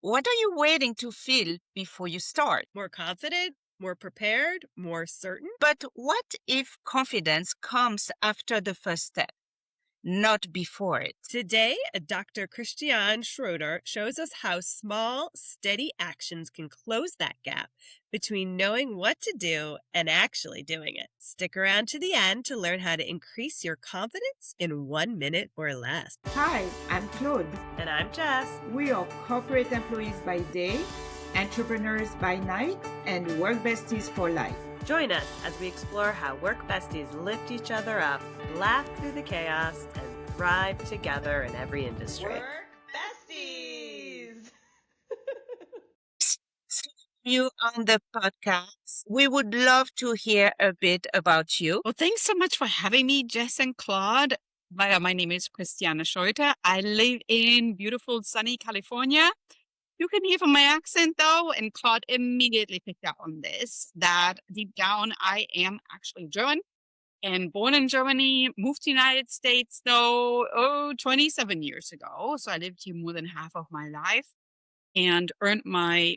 What are you waiting to feel before you start? More confident, more prepared, more certain? But what if confidence comes after the first step, not before it? Today, Dr. Christiane Schroeter shows us how small, steady actions can close that gap between knowing what to do and actually doing it. Stick around to the end to learn how to increase your confidence in 1 minute or less. Hi, I'm Claude. And I'm Jess. We are corporate employees by day, entrepreneurs by night, and work besties for life. Join us as we explore how work besties lift each other up, laugh through the chaos, and thrive together in every industry. Work besties! You on the podcast. We would love to hear a bit about you. Well, thanks so much for having me, Jess and Claude. My name is Christiane Schroeter. I live in beautiful, sunny California. You can hear from my accent, though, and Claude immediately picked up on this, that deep down I am actually German and born in Germany, moved to the United States, though, 27 years ago. So I lived here more than half of my life and earned my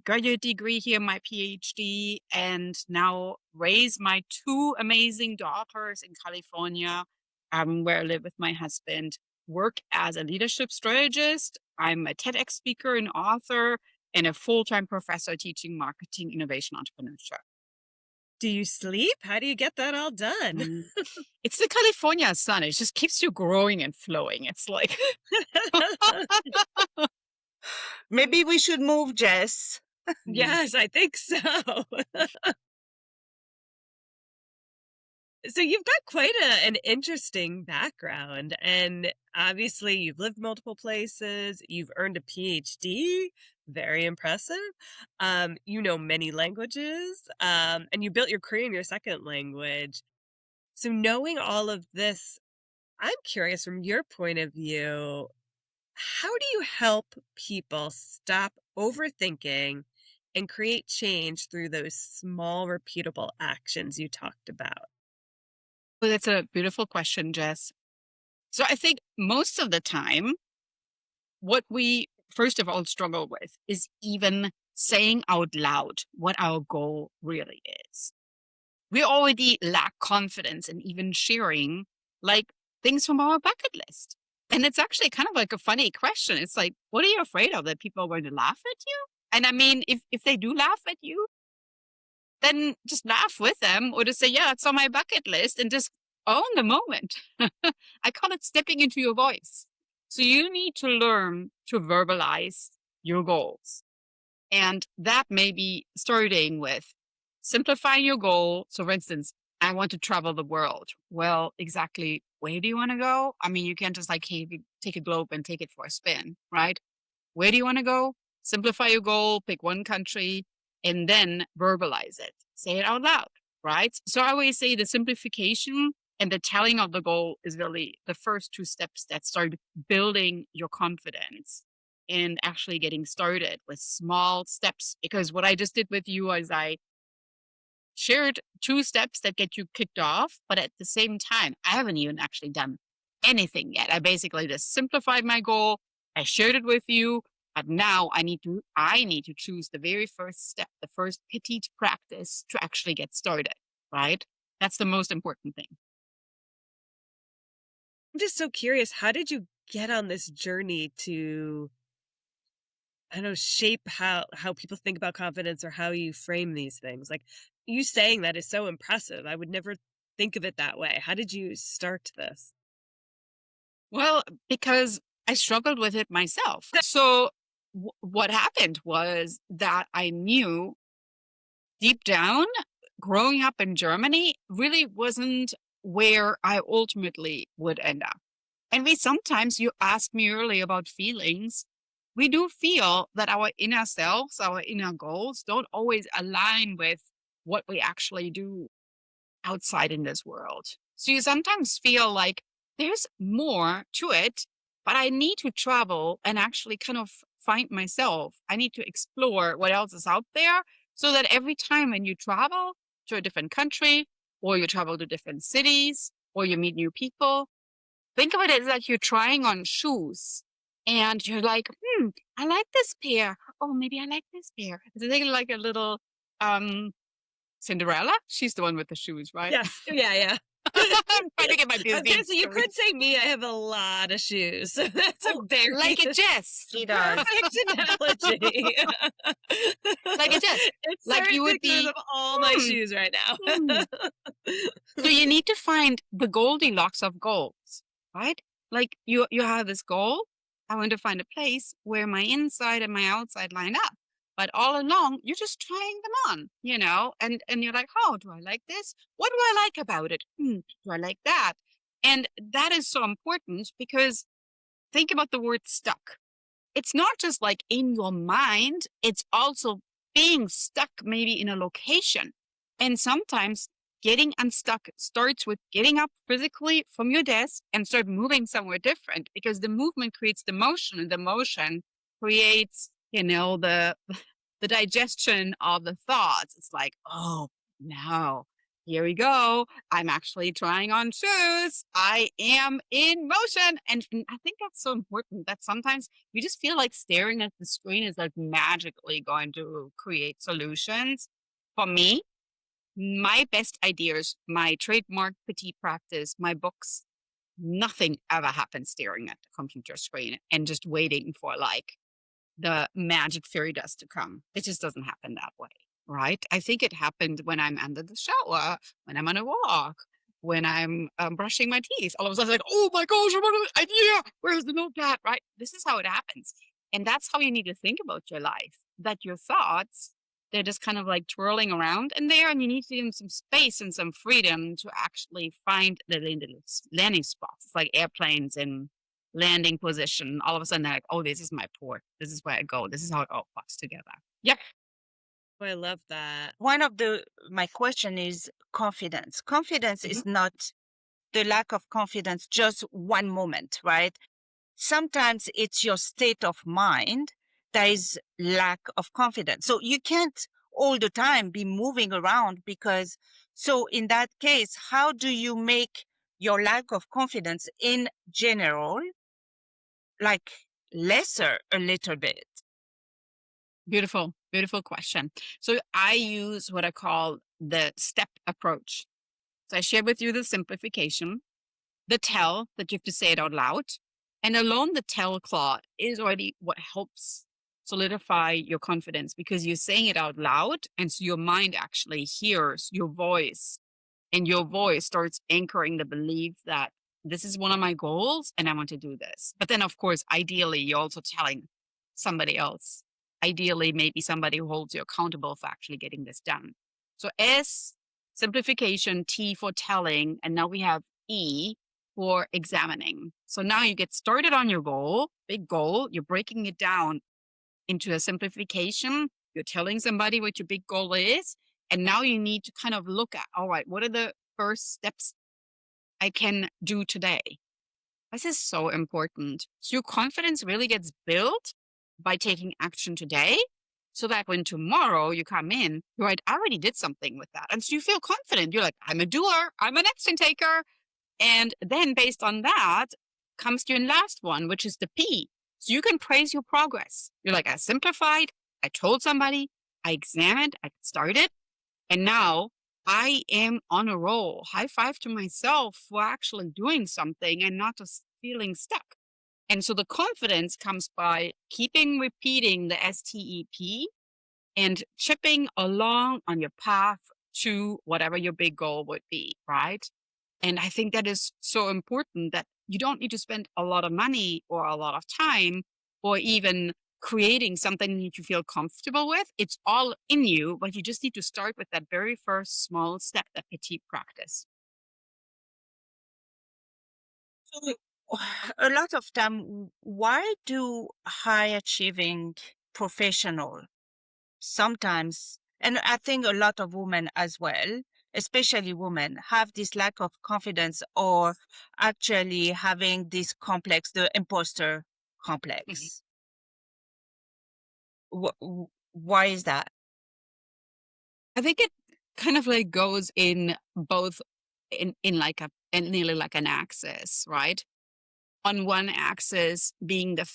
graduate degree here, my PhD, and now raise my two amazing daughters in California, where I live with my husband, work as a leadership strategist. I'm a TEDx speaker and author and a full-time professor teaching marketing, innovation, entrepreneurship. Do you sleep? How do you get that all done? It's the California sun. It just keeps you growing and flowing. It's like, Maybe we should move, Jess. Yes, I think so. So you've got quite an interesting background, and obviously you've lived multiple places. You've earned a PhD, very impressive. You know many languages, and you built your career in your second language. So knowing all of this, I'm curious from your point of view, how do you help people stop overthinking and create change through those small, repeatable actions you talked about? well, that's a beautiful question, Jess. So I think most of the time, what we first of all struggle with is even saying out loud what our goal really is. We already lack confidence in even sharing like things from our bucket list. And it's actually kind of like a funny question. It's like, what are you afraid of? That people are going to laugh at you? And I mean, if they do laugh at you, then just laugh with them or just say, yeah, it's on my bucket list and just own the moment. I call it stepping into your voice. So you need to learn to verbalize your goals. And that may be starting with simplifying your goal. So for instance, I want to travel the world. Well, exactly where do you want to go? I mean, you can't just like, hey, take a globe and take it for a spin, right? Where do you want to go? Simplify your goal, pick one country, and then verbalize it. Say it out loud, right? So I always say the simplification and the telling of the goal is really the first two steps that start building your confidence and actually getting started with small steps. Because what I just did with you is I shared two steps that get you kicked off, but at the same time, I haven't even actually done anything yet. I basically just simplified my goal. I shared it with you, but now I need to choose the very first step, the first petite practice to actually get started, right? That's the most important thing. I'm just so curious, how did you get on this journey to, I don't know, shape how people think about confidence or how you frame these things? Like, you saying that is so impressive. I would never think of it that way. How did you start this? Well, because I struggled with it myself. So what happened was that I knew deep down, growing up in Germany really wasn't where I ultimately would end up. And sometimes you asked me earlier about feelings. We do feel that our inner selves, our inner goals don't always align with what we actually do outside in this world. So you sometimes feel like there's more to it, but I need to travel and actually kind of find myself. I need to explore what else is out there so that every time when you travel to a different country or you travel to different cities or you meet new people, think of it as like you're trying on shoes And you're like, I like this pair. Oh, maybe I like this pair. So they like a little Cinderella. She's the one with the shoes, right? Yes. Yeah. I'm trying to get my Okay, Disney. so you could say me. I have a lot of shoes. So that's a very like it, Jess. She does. perfect analogy. Like it, Jess. It's Like you would pictures be. of all my shoes right now. So you need to find the Goldilocks of goals, right? Like you have this goal. I want to find a place where my inside and my outside line up. But all along, you're just trying them on, and you're like, oh, do I like this? What do I like about it? Do I like that? And that is so important because think about the word stuck. It's not just like in your mind, it's also being stuck maybe in a location. And sometimes getting unstuck starts with getting up physically from your desk and start moving somewhere different because the movement creates the motion and the motion creates, the digestion of the thoughts. It's like, oh, no, here we go. I'm actually trying on shoes. I am in motion. And I think that's so important that sometimes you just feel like staring at the screen is like magically going to create solutions. For me, my best ideas, my trademark Petite Practice, my books, nothing ever happens staring at the computer screen and just waiting for like the magic fairy dust to come. It just doesn't happen that way, right? I think it happened when I'm under the shower, when I'm on a walk, when I'm brushing my teeth. All of a sudden, like, oh my gosh, I want an idea. Where's the notepad, right? This is how it happens. And that's how you need to think about your life, that your thoughts, they're just kind of like twirling around in there, and you need to give them some space and some freedom to actually find the landing spots. It's like airplanes in landing position. All of a sudden, they're like, oh, this is my port. This is where I go. This is how it all pops together. Yep. Oh, I love that. One of my question is confidence. Confidence is not the lack of confidence, just one moment, right? Sometimes it's your state of mind that is lack of confidence. So you can't all the time be moving around so in that case, how do you make your lack of confidence in general, like lesser a little bit? Beautiful, beautiful question. So I use what I call the step approach. So I shared with you the simplification, the tell that you have to say it out loud. And alone the tell, Claude, is already what helps solidify your confidence because you're saying it out loud. And so your mind actually hears your voice, and your voice starts anchoring the belief that this is one of my goals and I want to do this. But then, of course, ideally, you're also telling somebody else. Ideally, maybe somebody who holds you accountable for actually getting this done. So S, simplification, T for telling, and now we have E for examining. So now you get started on your goal, big goal, you're breaking it down into a simplification. You're telling somebody what your big goal is. And now you need to kind of look at, all right, what are the first steps I can do today? This is so important. So your confidence really gets built by taking action today, so that when tomorrow you come in, you're right, I already did something with that. And so you feel confident. You're like, I'm a doer, I'm an action taker. And then based on that comes to your last one, which is the P. So you can praise your progress. You're like, I simplified, I told somebody, I examined, I started, and now I am on a roll. High five to myself for actually doing something and not just feeling stuck. And so the confidence comes by keeping repeating the STEP and chipping along on your path to whatever your big goal would be, right? And I think that is so important that you don't need to spend a lot of money or a lot of time or even creating something that you feel comfortable with. It's all in you, but you just need to start with that very first small step, that petite practice. So a lot of time, why do high achieving professional sometimes, and I think a lot of women as well, especially women, have this lack of confidence or actually having this complex, the imposter complex? Why is that? I think it kind of like goes in both in nearly like an axis, right? on one axis being the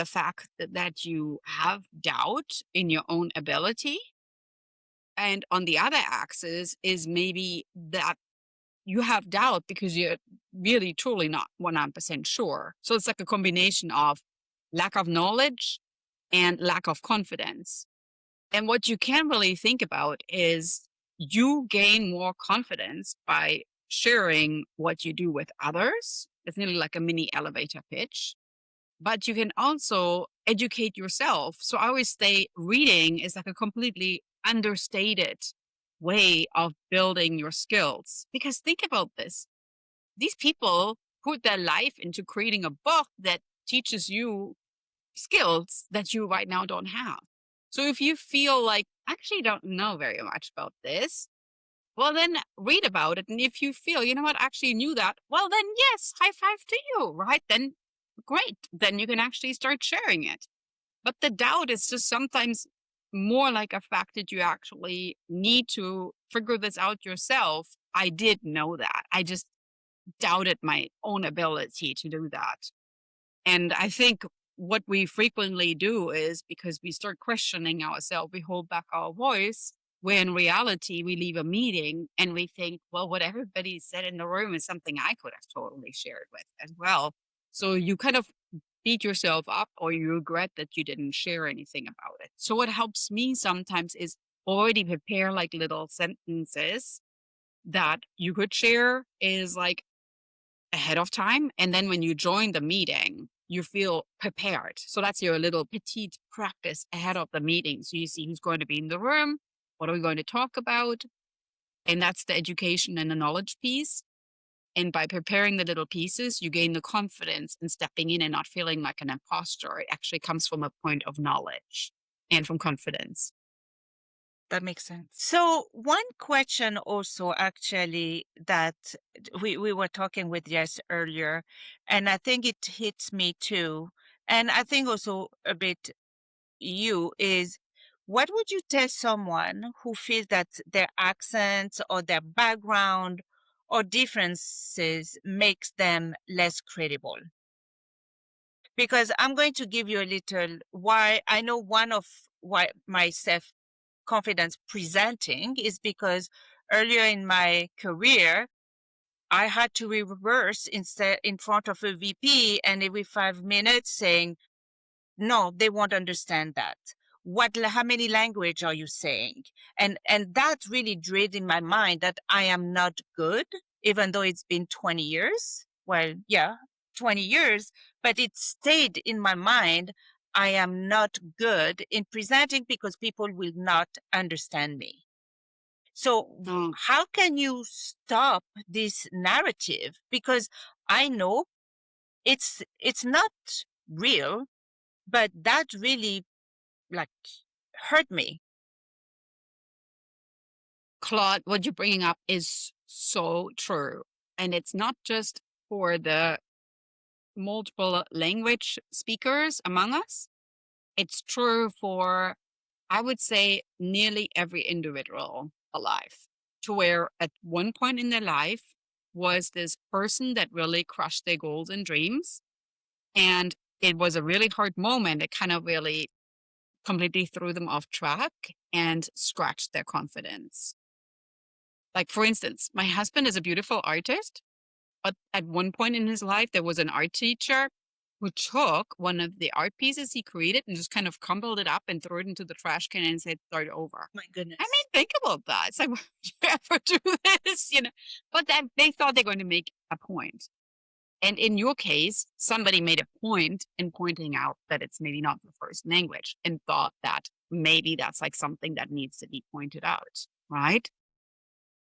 fact that you have doubt in your own ability. And on the other axis is maybe that you have doubt because you're really truly not 100% sure. So it's like a combination of lack of knowledge and lack of confidence. And what you can really think about is you gain more confidence by sharing what you do with others. It's nearly like a mini elevator pitch. But you can also educate yourself. So I always say reading is like a completely understated way of building your skills. Because think about this. These people put their life into creating a book that teaches you skills that you right now don't have. So if you feel like, I actually don't know very much about this, well, then read about it. And if you feel, you know what, I actually knew that, well, then yes, high five to you, right? Then great. Then you can actually start sharing it. But the doubt is just sometimes more like a fact that you actually need to figure this out yourself. I did know that. I just doubted my own ability to do that. And I think what we frequently do is because we start questioning ourselves, we hold back our voice, where in reality, we leave a meeting and we think, well, what everybody said in the room is something I could have totally shared with as well. So you kind of beat yourself up or you regret that you didn't share anything about it. So what helps me sometimes is already prepare like little sentences that you could share is like ahead of time. And then when you join the meeting, you feel prepared. So that's your little petite practice ahead of the meeting. So you see who's going to be in the room, what are we going to talk about? And that's the education and the knowledge piece. And by preparing the little pieces, you gain the confidence in stepping in and not feeling like an imposter. It actually comes from a point of knowledge and from confidence. That makes sense. So one question also actually that we were talking with Jess earlier, and I think it hits me too. And I think also a bit you is what would you tell someone who feels that their accents or their background or differences makes them less credible? Because I'm going to give you a little why I know one of why my self-confidence presenting is because earlier in my career, I had to reverse instead in front of a VP and every 5 minutes saying, no, they won't understand that. How many language are you saying? And that really drilled in my mind that I am not good, even though it's been 20 years. Well, yeah, 20 years, but it stayed in my mind. I am not good in presenting because people will not understand me. So how can you stop this narrative? Because I know it's not real, but that really like hurt me. Claude, what you're bringing up is so true. And it's not just for the multiple language speakers among us. It's true for, I would say, nearly every individual alive, to where at one point in their life was this person that really crushed their goals and dreams. And it was a really hard moment. It kind of really completely threw them off track and scratched their confidence. Like, for instance, my husband is a beautiful artist, but at one point in his life, there was an art teacher who took one of the art pieces he created and just kind of crumpled it up and threw it into the trash can and said, start over. My goodness. I mean, think about that. It's like, would you ever do this? You know, but then they thought they're going to make a point. And in your case, somebody made a point in pointing out that it's maybe not the first language and thought that maybe that's like something that needs to be pointed out, right?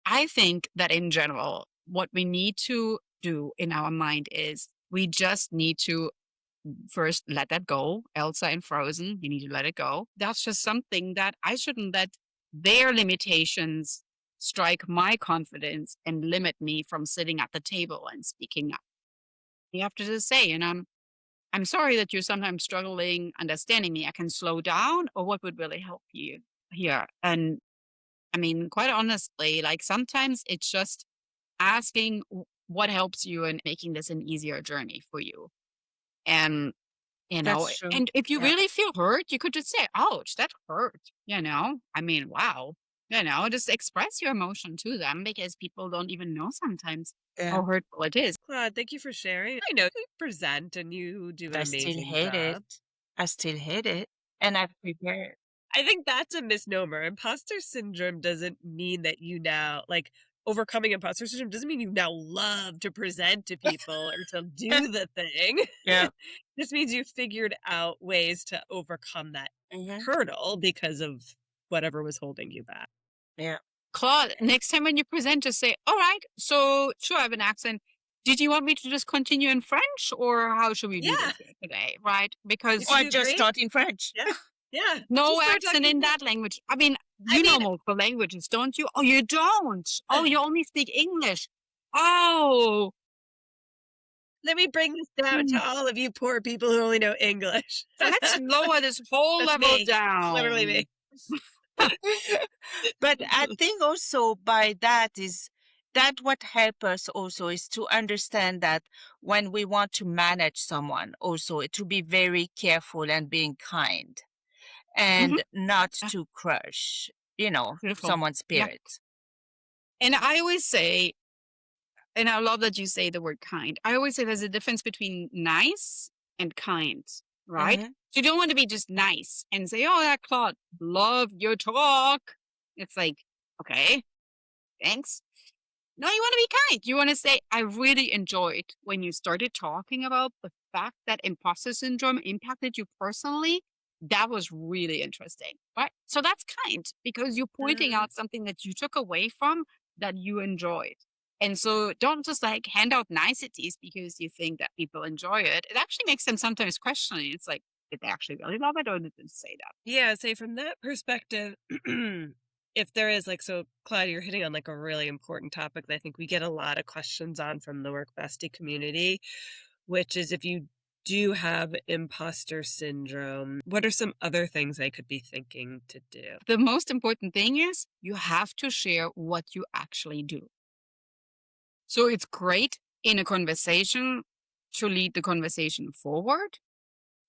I think that in general, what we need to do in our mind is we just need to first let that go. Elsa and Frozen, you need to let it go. That's just something that I shouldn't let their limitations strike my confidence and limit me from sitting at the table and speaking up. You have to just say, and I'm sorry that you're sometimes struggling understanding me. I can slow down, or what would really help you here? And I mean, quite honestly, like sometimes it's just asking what helps you and making this an easier journey for you. And, That's true. and if you Yeah. really feel hurt, you could just say, ouch, that hurt, I mean, wow, just express your emotion to them because people don't even know sometimes Yeah. how hurtful it is. Claude, thank you for sharing. I know you present and you do an I still amazing hate job. it. I still hate it. And I've prepared. I think that's a misnomer. Imposter syndrome doesn't mean that you now, like, overcoming imposter syndrome doesn't mean you now love to present to people or to do the thing. Yeah. This means you figured out ways to overcome that Hmm. hurdle because of whatever was holding you back. Yeah. Claude, next time when you present, just say, all right, so sure, I have an accent. Did you want me to just continue in French or how should we do Yeah. this here today? Right? Because You Or do just great. start in French. Yeah. Yeah. no Just start accent talking in French. that language. I mean, I you know mean, multiple languages, don't you? Oh, you don't. Oh, you only speak English. Oh, let me bring this down to all of you poor people who only know English. let's lower this whole That's level me. down. Literally me. But I think also by that is that what help us also is to understand that when we want to manage someone also to be very careful and being kind and not Yeah, to crush, beautiful. someone's Yeah. spirit. And I always say, and I love that you say the word kind. I always say there's a difference between nice and kind, right? Mhm. You don't want to be just nice and say, oh, yeah, Claude, love your talk. It's like, okay, thanks. No, you want to be kind. You want to say, I really enjoyed when you started talking about the fact that imposter syndrome impacted you personally. That was really interesting, right? So that's kind because you're pointing Mhm. out something that you took away from that you enjoyed. And so don't just like hand out niceties because you think that people enjoy it. It actually makes them sometimes question it. It's like, did they actually really love it or did they say that? Yeah, say from that perspective, if there is like, so Claudia, you're hitting on like a really important topic that I think we get a lot of questions on from the work bestie community, which is if you do have imposter syndrome, what are some other things they could be thinking to do? The most important thing is you have to share what you actually do. So it's great in a conversation to lead the conversation forward.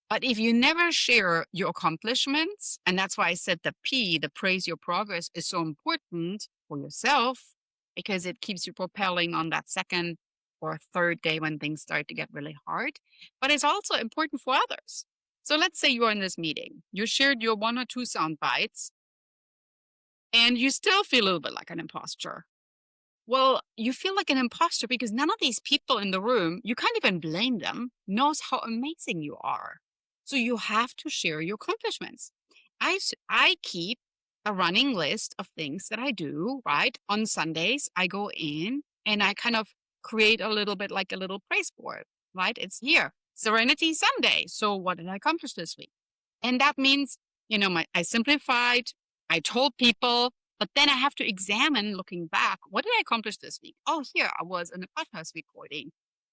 But if you never share your accomplishments, and that's why I said the P, the praise your progress, is so important for yourself because it keeps you propelling on that second or third day when things start to get really hard. But it's also important for others. So let's say you're in this meeting, you shared your 1 or 2 sound bites, and you still feel a little bit like an imposter. Well, you feel like an imposter because none of these people in the room, you can't even blame them, knows how amazing you are. So you have to share your accomplishments. I keep a running list of things that I do, right? On Sundays, I go in and I kind of create a little bit like a little praise board, right? It's here, Serenity Sunday. So what did I accomplish this week? And that means, I simplified, I told people, but then I have to examine looking back, what did I accomplish this week? Oh, here I was in a podcast recording.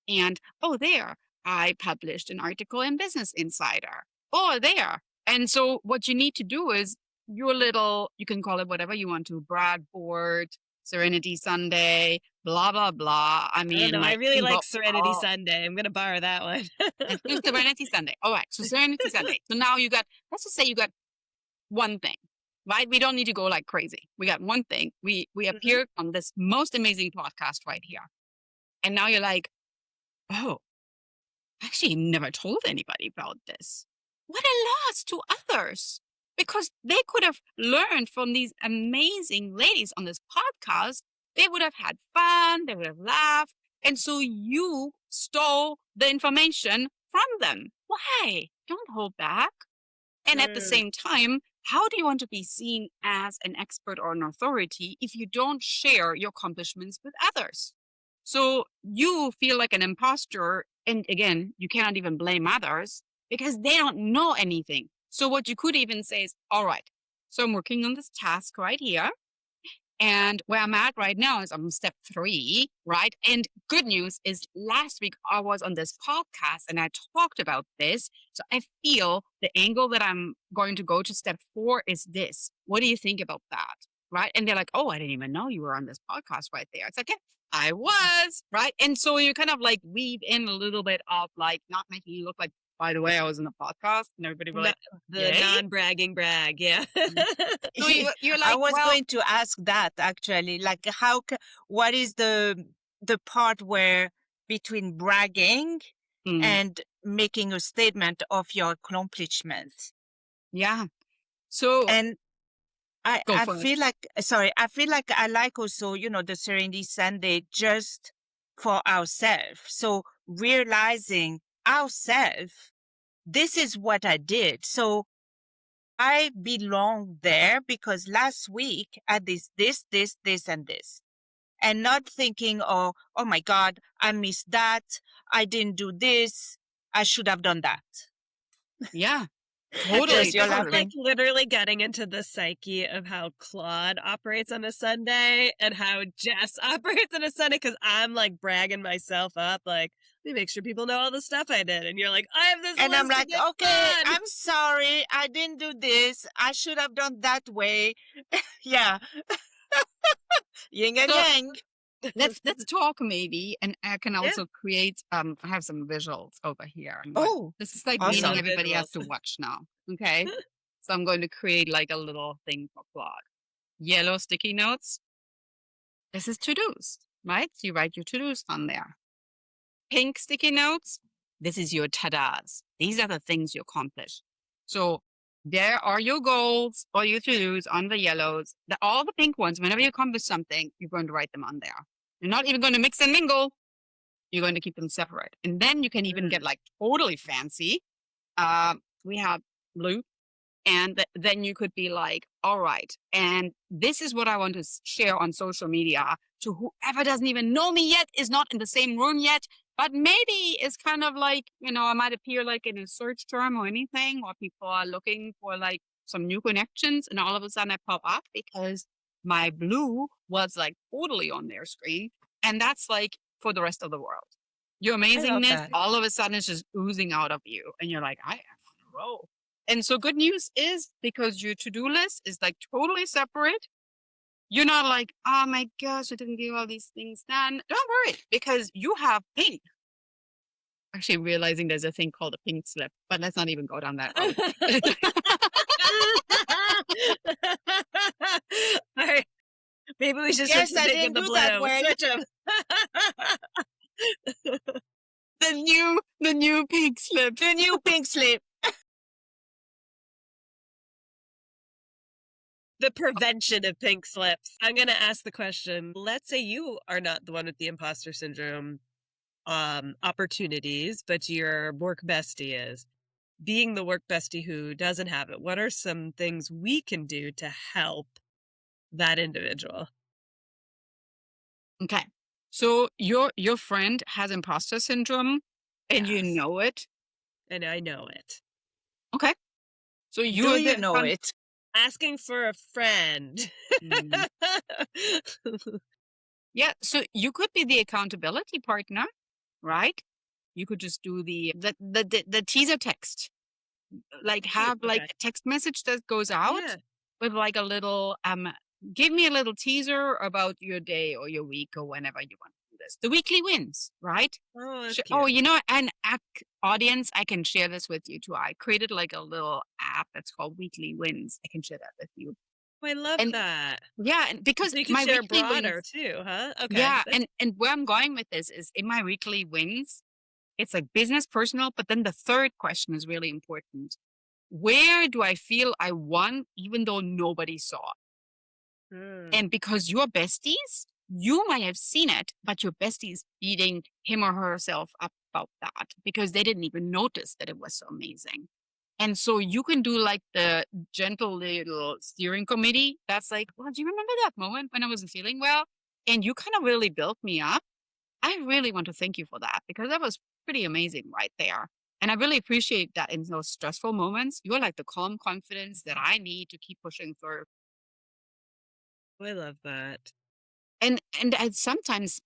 And oh, there I published an article in Business Insider. Oh, there. And so what you need to do is your little, you can call it whatever you want to, brag board, Serenity Sunday, blah, blah, blah. I I don't mean, know. I like, really think like about Serenity all- Sunday. I'm going to borrow that one. let's do Serenity Sunday. All right. So Serenity Sunday. So now let's just say you got one thing, right? We don't need to go like crazy. We got one thing. We appeared on this most amazing podcast right here. And now you're like, oh, actually never told anybody about this. What a loss to others. Because they could have learned from these amazing ladies on this podcast. They would have had fun. They would have laughed. And so you stole the information from them. Why? Don't hold back. And at the same time, how do you want to be seen as an expert or an authority if you don't share your accomplishments with others? So you feel like an imposter. And again, you cannot even blame others because they don't know anything. So what you could even say is, all right, so I'm working on this task right here. And where I'm at right now is I'm step 3, right? And good news is last week I was on this podcast and I talked about this. So I feel the angle that I'm going to go to step 4 is this. What do you think about that? right? And they're like, oh, I didn't even know you were on this podcast right there. It's like, yeah, I was, right? And so you kind of like weave in a little bit of like not making you look like, by the way, I was in the podcast, and everybody will No, like, the yay. non-bragging brag, yeah. So you're I like, was well, going to ask that actually, like what is the part where between bragging mm, and making a statement of your accomplishments? yeah. So And go I for it. feel like, sorry, I feel like I like also, the Serenity Sunday just for ourselves. So realizing ourselves, this is what I did. So I belong there because last week I did this, and this. And not thinking, oh my God, I missed that. I didn't do this. I should have done that. Yeah, Yes, totally. you're This is like laughing. literally getting into the psyche of how Claude operates on a Sunday and how Jess operates on a Sunday, because I'm like bragging myself up, like, let me make sure people know all the stuff I did. And you're like, I have this And list I'm to like, get okay, done. I'm sorry. I didn't do this. I should have done that way. Yeah. Yin and So- yang. let's talk maybe, and I can Yeah. also create I have some visuals over here. Oh, this is like awesome. meaning Love everybody has visuals. to watch now. Okay. So I'm going to create like a little thing for Claude. Yellow sticky notes. This is to-dos, right? So you write your to-dos on there. Pink sticky notes. This is your ta-das. These are the things you accomplish. So there are your goals or your to-dos on the yellows. All the pink ones, whenever you accomplish something, you're going to write them on there. You're not even going to mix and mingle. You're going to keep them separate. And then you can even get like totally fancy. We have blue. And then you could be like, all right, and this is what I want to share on social media to whoever doesn't even know me yet, is not in the same room yet, but maybe it's kind of like, I might appear like in a search term or anything, or people are looking for like some new connections, and all of a sudden I pop up because my blue was like totally on their screen. And that's like for the rest of the world. Your amazingness that. all of a sudden is just oozing out of you. And you're like, I am on a roll. And so good news is, because your to-do list is like totally separate, you're not like, oh my gosh, I didn't get all these things done. Don't worry, because you have pink. Actually realizing there's a thing called a pink slip, but let's not even go down that road. All right. Maybe we should Yes, switch the I pink didn't and the do blue. that way. Switch them. the new pink slip. The new pink slip. The prevention of pink slips. I'm going to ask the question. Let's say you are not the one with the imposter syndrome opportunities, but your work bestie is. Being the work bestie who doesn't have it, what are some things we can do to help that individual? Okay. So your friend has imposter syndrome and you Yes. know it. And I know it. Okay. So Do you're you the know con- it? Asking for a friend. Mm. Yeah. So you could be the accountability partner, right? You could just do the teaser text, like have like Okay. a text message that goes out Yeah. with like a little give me a little teaser about your day or your week or whenever you want to do this. The weekly wins, right? Oh, that's Oh, cute. an audience, I can share this with you too. I created like a little app that's called Weekly Wins. I can share that with you. Oh, I love And that. yeah, and because So you can my share weekly broader wins, too, huh? Okay. yeah, That's- and where I'm going with this is in my weekly wins, it's like business, personal, but then the third question is really important. Where do I feel I won even though nobody saw? And because you're besties, you might have seen it, but your bestie is beating him or herself up about that because they didn't even notice that it was so amazing. And so you can do like the gentle little steering committee. That's like, well, do you remember that moment when I wasn't feeling well? And you kind of really built me up. I really want to thank you for that because that was pretty amazing right there. And I really appreciate that in those stressful moments, you're like the calm confidence that I need to keep pushing through. I love that. And sometimes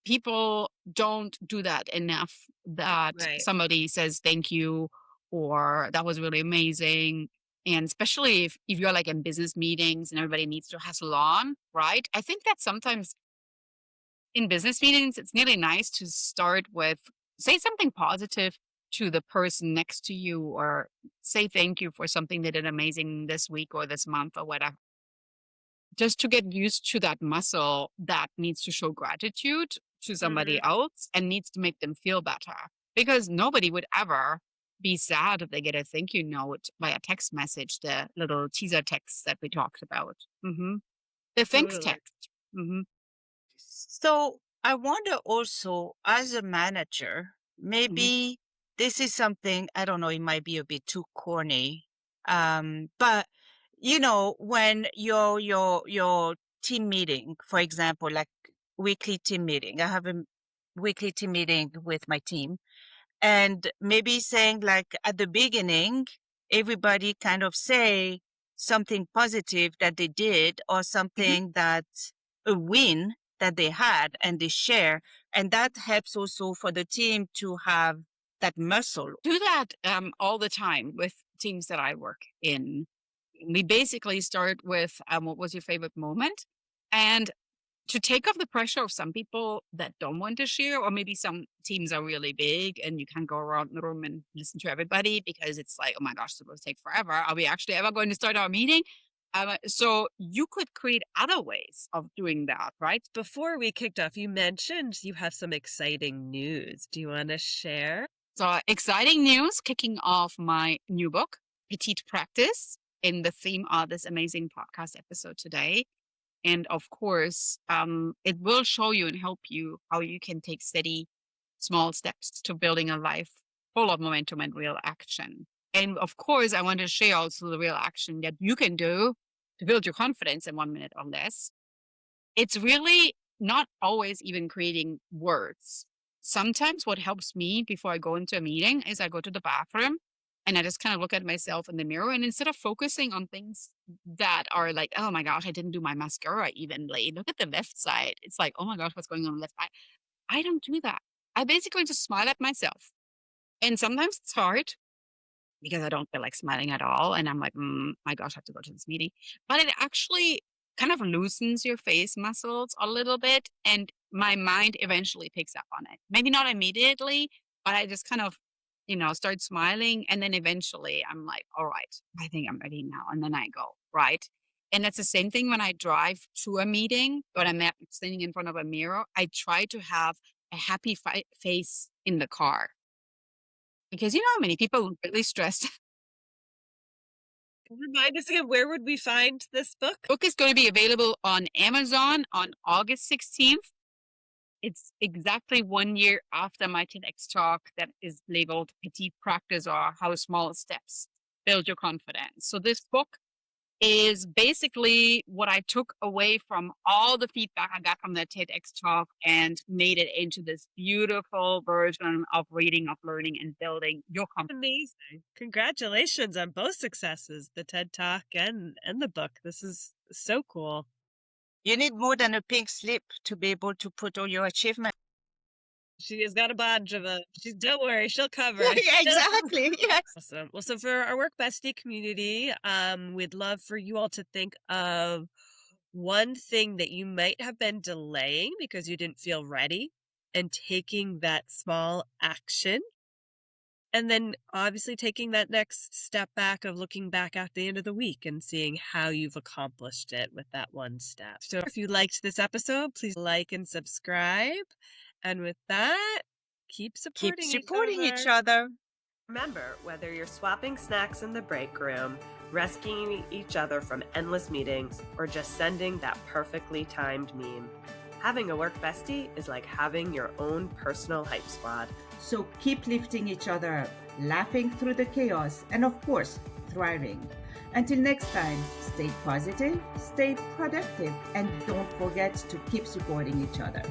people don't do that enough, that Right. somebody says thank you or that was really amazing. And especially if you're like in business meetings and everybody needs to hustle on, right? I think that sometimes in business meetings, it's really nice to start with say something positive to the person next to you, or say thank you for something they did amazing this week or this month or whatever. Just to get used to that muscle that needs to show gratitude to somebody else and needs to make them feel better. Because nobody would ever be sad if they get a thank you note via text message, the little teaser text that we talked about. The thanks Totally. text. hmm So I wonder also, as a manager, maybe this is something, I don't know, it might be a bit too corny. But you know, when your team meeting, for example, like weekly team meeting, I have a weekly team meeting with my team, and maybe saying like at the beginning, everybody kind of say something positive that they did or something that a win that they had and they share. And that helps also for the team to have that muscle. Do that all the time with teams that I work in. We basically start with what was your favorite moment? And to take off the pressure of some people that don't want to share, or maybe some teams are really big and you can't go around the room and listen to everybody because it's like, oh my gosh, it's supposed to take forever. Are we actually ever going to start our meeting? So you could create other ways of doing that, right? Before we kicked off, you mentioned you have some exciting news. Do you want to share? So exciting news, kicking off my new book, Petite Practice, in the theme of this amazing podcast episode today. And of course, it will show you and help you how you can take steady, small steps to building a life full of momentum and real action. And of course, I want to share also the real action that you can do to build your confidence in 1 minute or less. It's really not always even creating words. Sometimes what helps me before I go into a meeting is I go to the bathroom and I just kind of look at myself in the mirror. And instead of focusing on things that are like, oh my gosh, I didn't do my mascara evenly, look at the left side. It's like, oh my gosh, what's going on the left side? I don't do that. I basically just smile at myself. And sometimes it's hard because I don't feel like smiling at all. And I'm like, my gosh, I have to go to this meeting. But it actually kind of loosens your face muscles a little bit. And my mind eventually picks up on it. Maybe not immediately, but I just kind of, start smiling. And then eventually I'm like, all right, I think I'm ready now. And then I go, right? And that's the same thing when I drive to a meeting, when I'm standing in front of a mirror. I try to have a happy face in the car. Because many people are really stressed. Remind us again, where would we find this book? The book is going to be available on Amazon on August 16th. It's exactly 1 year after my TEDx talk that is labeled Petite Practice, or How Small Steps Build Your Confidence. So this book is basically what I took away from all the feedback I got from the TEDx talk and made it into this beautiful version of reading, of learning, and building your confidence. Amazing. Congratulations on both successes, the TED Talk and the book. This is so cool. You need more than a pink slip to be able to put all your achievements. She has got a bunch of them. Don't worry, she'll cover it. Yeah, exactly. Yes. Awesome. Well, so for our Work Bestie community, we'd love for you all to think of one thing that you might have been delaying because you didn't feel ready, and taking that small action. And then obviously taking that next step back of looking back at the end of the week and seeing how you've accomplished it with that one step. So if you liked this episode, please like and subscribe. And with that, keep supporting each other. Remember, whether you're swapping snacks in the break room, rescuing each other from endless meetings, or just sending that perfectly timed meme, having a work bestie is like having your own personal hype squad. So keep lifting each other up, laughing through the chaos, and of course, thriving. Until next time, stay positive, stay productive, and don't forget to keep supporting each other.